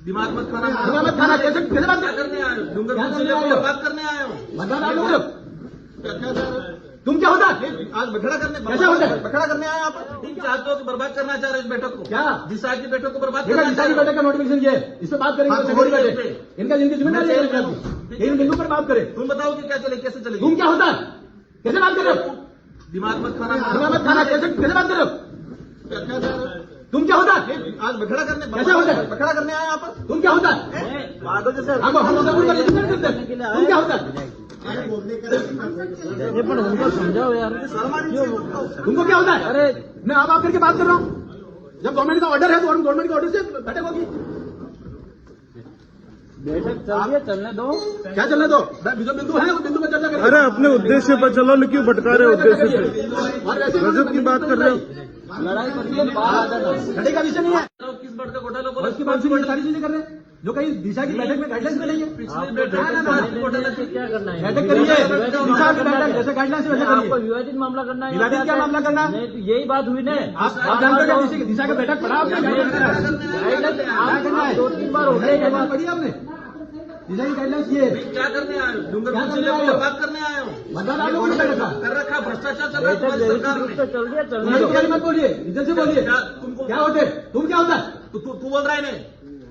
दिमाग मत खाना। दिमाग मत खाना। कैसे कैसे बात करने आए हो? डूंगरपुर जिले को बात करने आए हो? मतदान आप लोग तुम क्या होता आज बखड़ा करने कैसे होता है? बखड़ा करने आए आप? तुम चाहते हो कि बर्बाद करना चाह रहे हो इस बैठक को? क्या दिशा की बैठक को बर्बाद देखा करना दिशा की बैठक का नोटिफिकेशन ये है, इस पर बात करेंगे। हाँ, तो तो सेक्रेटरी वही बैठे इनका जिनकी जिम्मेदारी है इन बिंदु पर बात करें। तुम बताओ कि क्या चलेगी, कैसे चलेगी? तुम क्या होता है? कैसे बात कर रहे हो? दिमाग मत खाना। दिमाग मत खाना। कैसे कैसे बात कर रहे हो? तुम क्या होता है? आज बखड़ा करने कैसे होता है? बखड़ा करने आए आप? तुम क्या होता है? हम जरूर पर डिसीजन करते हैं। तुम क्या होता है? उनको समझाओ यार। तुमको क्या होता है? अरे मैं आप करके बात कर रहा हूँ। जब गवर्नमेंट का ऑर्डर है तो गवर्नमेंट के ऑर्डर से बैठक होगी। बैठक चल रही है, चलने दो। क्या चलने दो? जो बिंदु है वो बिंदु पर चर्चा करें। अरे अपने उद्देश्य पर चलो, क्यों भटका रहे हो उद्देश्य से? और वैसे गजब की बात कर रहे हो। लड़ाई करिए, बाहर आ जाना। लड़ाई का विषय नहीं है। किस बढ़ का घोटाला और उसके बाद फिर सारी चीजें कर रहे हैं जो कहीं दिशा की बैठक में गाइडलाइंस में नहीं है। पिछली बैठक क्या करना है? बैठक करिए, दिशा की बैठक जैसे गाइडलाइंस वैसे आपको करिए। विवादित मामला करना है। विवादित क्या मामला करना है? नहीं तो यही बात हुई ना। आप जानते हो क्या दिशा का बैठक पढ़ा आपने? गाइडलाइंस क्या करना है? 2-3 बार हो गए। गाइडलाइंस पढ़ी आपने? दिशा की गाइडलाइंस ये है। क्या करने आए हो? डूंगरपुर जिले को बात करने आए हो? मतदान आप लोगों ने कर रखा। कर रखा, भ्रष्टाचार चल रहा है बैठक तुम्हारी सरकार रूप में। से चल रही है, चलने नहीं दो। क्या मत बोलिए, इज्जत से बोलिए। तुमको क्या होते? तुम क्या होता है? तू बोल रहा है नहीं?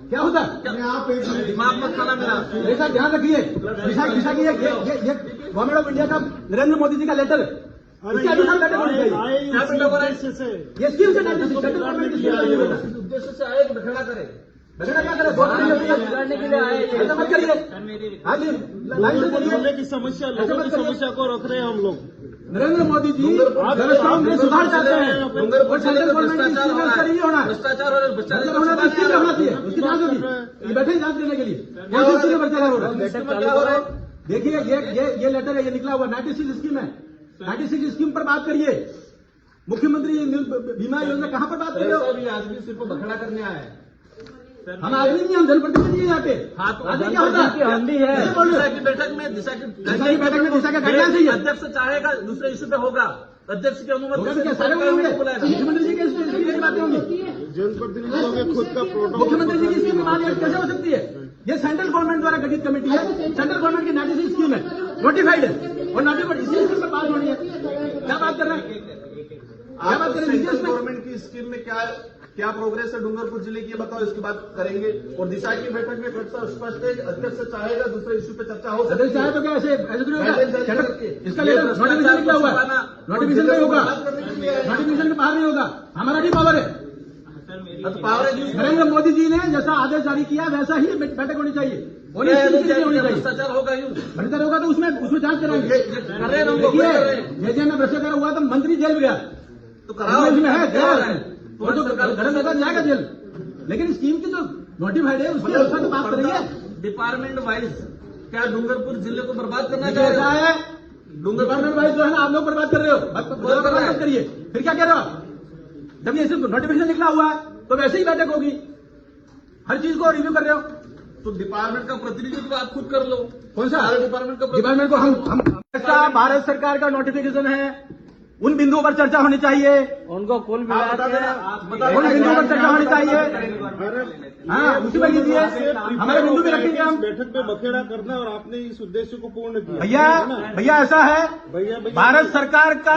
क्या होता? दिमाग मत खाना मेरा। ऐसा ध्यान रखिए। दिशा की ये गवर्नमेंट ऑफ इंडिया का नरेंद्र मोदी जी का लेटर इसके अनुसार बैठक होनी चाहिए। क्या बेटा बोला है? ये स्कीम से सेंट्रल गवर्नमेंट की स्कीम है। इस उद्देश्य से आए कि बखड़ा करे। बगड़ा क्या करे? बहुत बड़ी होती है। बिगाड़ने के लिए आए। ऐसा मत करिए। हाँ जी, लाइन से बोलिए। की समस्या, लोगों की समस्या को रख रहे हैं हम लोग। नरेंद्र मोदी जी व्यवस्था में सुधार चाहते हैं और सेंट्रल गवर्नमेंट की स्कीम का ये होना है। भ्रष्टाचार और सेंट्रल गवर्नमेंट की स्कीम होना चाहिए, उसकी जांच होगी। ये बैठे जांच देने के लिए कौन सी स्कीम पर चला हो रहा है? क्या हो रहा है? देखिए ये लेटर है, ये निकला हुआ 96 स्कीम है। 96 स्कीम पर बात करिए। मुख्यमंत्री बीमा योजना कहाँ पर बात कर रहे हो? आदमी सिर्फ बखड़ा करने आया है। हम आदमी नहीं, हम जनप्रतिनिधि हैं यहाँ पे। हाँ, तो आदमी क्या होता है? हम भी है। कैसे बोल रहे दिशा हो? की बैठक में दिशा की बैठक में दिशा का गाइडलाइंस है ये। अध्यक्ष चाहेगा दूसरे इश्यू पे होगा, अध्यक्ष की अनुमति होगा से तो क्या सारे सरकार होंगे? ने बुलाया। मुख्यमंत्री जी की बातें होंगी। जनप्रतिनिधियों के खुद का प्रोटोकॉल। मुख्यमंत्री जी की स्कीम मान कैसे हो सकती है? ये सेंट्रल गवर्नमेंट द्वारा गठित कमेटी है। सेंट्रल गवर्नमेंट की 96 स्कीम है, नोटिफाइड है और नोटिफाइड इसी स्कीम पर बात होनी है। क्या बात कर रहे हैं? क्या बात कर रहे हैं? सेंट्रल गवर्नमेंट की स्कीम में क्या प्रोग्रेस है डूंगरपुर जिले की, बताओ, इसकी बात करेंगे। और दिशा की बैठक में फिर स्पष्ट है, अध्यक्ष चाहेगा दूसरे इश्यू पे चर्चा हो सकती सदस्य चाहे तो क्या ऐसे थोड़ी होगा? इसका लेटर नोटिफिकेशन निकला हुआ है, नोटिफिकेशन नहीं होगा, नोटिफिकेशन के बाहर नहीं होगा। हमारा भी पावर है। नरेंद्र मोदी जी ने जैसा आदेश जारी किया वैसा ही बैठक होनी चाहिए। होनी चाहिए। भ्रष्टाचार होगा यूं भ्रष्टाचार होगा तो उसमें जांच कराएंगे। कर रहे हैं हम लोग, देखिए कर रहे हैं। जेजे में भ्रष्टाचार हुआ तो मंत्री जेल गया, तो कराओ, इसमें है क्या जेल, है? वो तो धर्म नेता जाएगा जेल। लेकिन स्कीम की जो नोटिफाइड है उसके अनुसार तो बात करेंगे। डिपार्टमेंट वाइज क्या डूंगरपुर जिले को बर्बाद करना देखिए, ऐसा चाहिए? है डिपार्टमेंट वाइज जो है ना आप लोग बर्बाद कर रहे हो। बर्बाद मत करिए। फिर क्या कह रहे हो आप? जब ये नोटिफिकेशन निकला हुआ है तो वैसे ही बैठक होगी। हर चीज को रिव्यू कर रहे हो तो डिपार्टमेंट का प्रतिनिधित्व आप खुद कर लो। कौन सा सारे डिपार्टमेंट का डिपार्टमेंट को हम भारत सरकार का नोटिफिकेशन है, उन बिंदुओं पर चर्चा होनी चाहिए। उनको कुल मिला के उन बिंदुओं पर चर्चा होनी चाहिए। हाँ, उसी पर कीजिए। हमारे बिंदु भी रखेंगे हम। बैठक में बखेड़ा करना और आपने इस उद्देश्य को पूर्ण किया। भैया ऐसा है, भारत सरकार का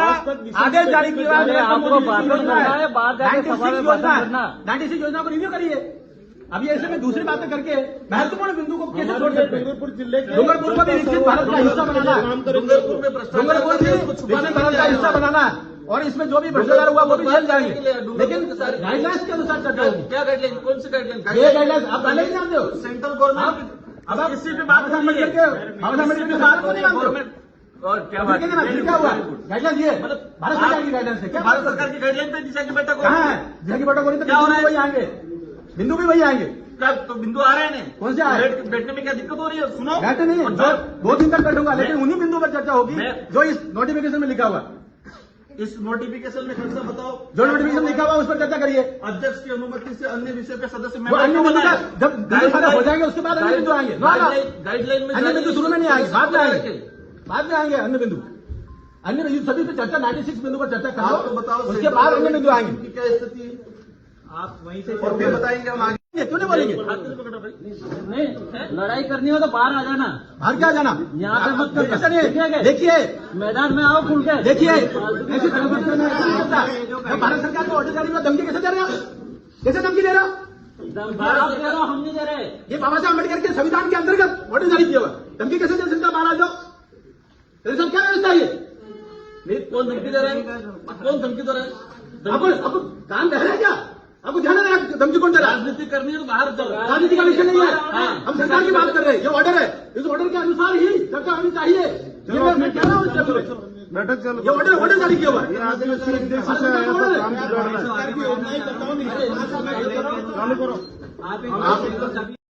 आदेश जारी किया है। आपको बात करना है, बात जाके सभा में बात करना। 96 योजना को रिव्यू करिए। अब ये ऐसे में दूसरी बातें करके महत्वपूर्ण बिंदु को कैसे छोड़ सकते हैं? डूंगरपुर जिले के डूंगरपुर को भी विकसित भारत का हिस्सा बनाना है। डूंगरपुर में भ्रष्टाचार डूंगरपुर भी विकसित भारत का हिस्सा बनाना है और इसमें जो भी भ्रष्टाचार हुआ वो भी जेल जाएंगे। लेकिन गाइडलाइंस के अनुसार चर्चा होगी। क्या गाइडलाइन, कौन सी गाइडलाइन? ये गाइडलाइंस आप पहले ही जानते हो। सेंट्रल गवर्नमेंट अब आप किसी पे बात करने के बात को नहीं मानते हो। और क्या बात फिर क्या हुआ? गाइडलाइंस ये भारत सरकार की गाइडलाइंस है। क्या भारत सरकार की गाइडलाइन पे दिशा की बैठक हो कहाँ है? दिशा की बैठक हो रही तो क्या हो रहा है? वही आएंगे, बिंदु भी वही आएंगे। क्या तो बिंदु आ रहे हैं? कौन से आ रहे हैं? बैठने में क्या दिक्कत हो रही है? सुनो, बैठे नहीं है, 2 दिन तक बैठूंगा, लेकिन उन्हीं बिंदु पर चर्चा होगी जो इस नोटिफिकेशन में लिखा हुआ है। इस नोटिफिकेशन में खर्चा बताओ, जो नोटिफिकेशन लिखा हुआ उस पर चर्चा करिए। अध्यक्ष की अनुमति से अन्य विषय पे सदस्य वो अन्य बिंदु का जब बिंदु सारे हो जाएंगे उसके बाद अन्य बिंदु आएंगे। गाइडलाइन में अन्य बिंदु शुरू में नहीं आएंगे, बाद में आएंगे, बाद में आएंगे अन्य बिंदु। अन्य बिंदु सभी पे चर्चा 96 बिंदु पर चर्चा कराओ, आपको बताओ उसके बाद अन्य बिंदु आएंगे। क्या स्थिति है, आप वहीं से और फिर बताएंगे हम आगे। क्यों नहीं बोलेंगे? नहीं, लड़ाई करनी हो तो बाहर आ जाना, बाहर क्या जाना? यहाँ पे मत करना। ऐसा नहीं है। ठीक है? देखिए मैदान में आओ खुल के। देखिए ऐसे संगठन में ऐसा नहीं होता। मैं भारत सरकार को ऑर्डर जारी में धमकी कैसे दे रहे हो? कैसे धमकी दे रहे हो? बाहर दे रहा हूं, हम नहीं दे रहे। ये बाबा साहब अम्बेडकर के संविधान के अंतर्गत ऑर्डर जारी किया हुआ है। धमकी कैसे दे सकता? बाहर आ जाओ। तेरे साथ क्या व्यवस्था है? ये कौन धमकी दे रहा है? कौन धमकी दे रहा है? आपको काम रह रहा है क्या? आपको ध्यान है धमकी कौन दे रहा है? राजनीति करनी है तो बाहर चल। राजनीति का विषय नहीं है। हाँ। हम सरकार की बात कर रहे हैं। ये ऑर्डर है, इस ऑर्डर के अनुसार ही चर्चा होनी चाहिए। ये मैं कह रहा हूँ इसके लिए। बैठक चलो। ये ऑर्डर जारी किया हुआ है। ये आदिवासी उद्देश्य से आया था, काम बिगड़ रहा है। सरकार की योजनाएं बताओ नहीं। चालू करो। आप